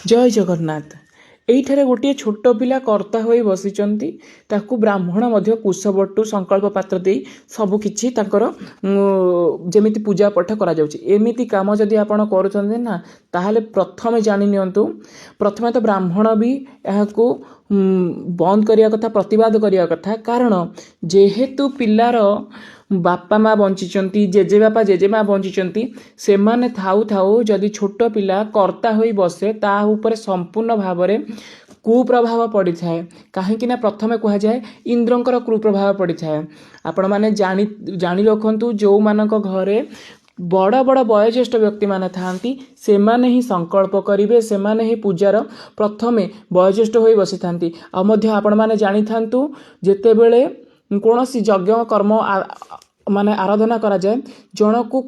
जय जगन्नाथ। एइठारे गोटे छोट पिला कर्ता होई बसिचंती ताकू ब्राह्मण मध्य कुशबटू संकल्प पात्र दे सबकिछि तांकर जेमिति पूजा पाठ करा जाउछि। एमिति काम जदि आपण करूछन्ते ना ताहले प्रथमे जानि नियंतु प्रथमे तो ब्राह्मण भी एहाकू बंद करिया कथा प्रतिवाद करिया कथा। कारण जेहेतु पिलार बापा माँ बंचिचंती जेजे बापा जेजे माँ बंचिचंती सेमाने थाउ थाउ जदि छोट पिला कर्ता होई बसे ता ऊपर संपूर्ण भावरे कुप्रभाव पड़ी थाए। कहीं ना प्रथमे कह जाए इंद्रंकर कुप्रभाव पड़ी थाए। आपण माने जानी रखंतु जो मानक घरे बड़ बड़ वयोज्येष्ठ व्यक्ति माने थांती सेमाने ही संकल्प करिवे, सेमाने ही पूजार प्रथमे वयोज्येष्ठ होई बसी थांती। आ मध्य आपण माने जानी थांतु जेतेबेले कौनसी यज्ञ कर्म माने आराधना करा जाए जन को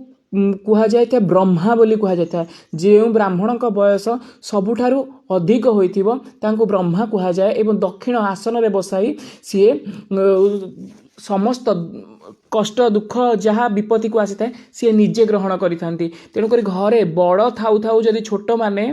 कुहा जाए ब्रह्मा बोली कुहा जाता है। जो ब्राह्मण का बयस सबुठारु अधिक होइथिबो तांको ब्रह्मा कुहा जाए एवं दक्षिण आसन रे बसाई सी समस्त कष्ट दुख जहाँ विपत्ति को आसी थाए सी निजे ग्रहण करि थांती। तेणुकर घरे बड़ थाउ थाउ जदि छोट माने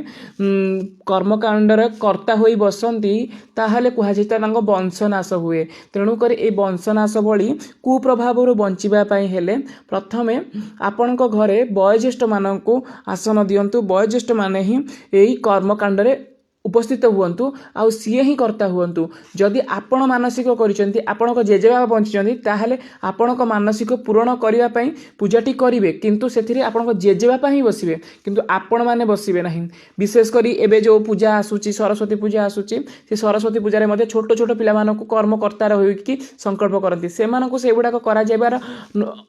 कर्मकांडर कर्ता होई बसंती ताहले कुहा जाय तांको वंशनाश हुए। तेणुकर ए वंशनाश भली कुप्रभाव बंचिबा पई हेले प्रथमे आपणको घरे वयोज्येष्ठ माननकु आसन दियंतु। वयोज्येष्ठ माने ही एई कर्मकांडरे उपस्थित हुअन्तु आउ सीए ही कर्ता हुअन्तु। जदि आपण मानसिक करिसेंती आपणक जेजेबाबा बंचिचंती ताहले आपणक मानसिक पूर्ण करिवा पई पूजाटी करिवे, किंतु सेथिरे आपणक जेजेबाबा ही बसिवे किंतु आपण माने बसिवे नाही। विशेष करी एबे जो पूजा आसुची सरस्वती पूजा आसुची से सरस्वती पूजा रे मध्ये छोट छोट पिला मानकु कर्मकर्ता होइकी संकल्प करंती सेमानकु सेगुडा करा जायबार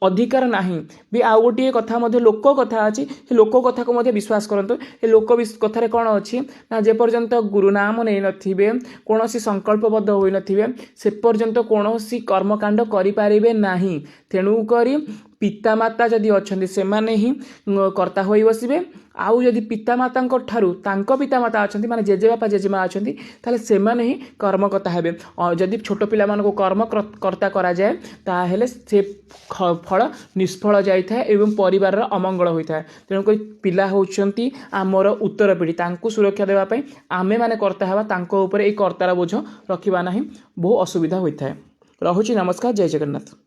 अधिकार नाही। भी आउ गोटे कथा मध्ये लोक कथा अछि लोक कथा को मध्ये विश्वास करंतु। ए लोक कथारे कोन अछि ना जे पर्यंत गुरु नाम नहीं नथिबे कौनसी संकल्पबद्ध होई नथिबे से पर्यंत कौनसी कर्मकांड करि पारिबे नाही। तेणु करी पितामाता जदि अच्छे से माने ही कर्ता होई बसिबे। आउ जदि पितामाता ठारू तांको पितामाता अच्छे माने जेजेबापा जेजेमा अच्छे ताहले से माने ही कर्मकर्ता हेबे। जदि छोट पिला मानको कर्मकर्ता करा जाए ताहले से फल निष्फल जाइथाए एवं परिवार अमंगल होइथाए। तेणुक पिला होउछंती आमर उत्तर पीढ़ी तांको सुरक्षा देवा पई आमे माने कर्ता हेबा तांको ऊपर ए कर्तार बोझ रखिबा नाही। बहु असुविधा होइथाए। रहुछि नमस्कार। जय जगन्नाथ।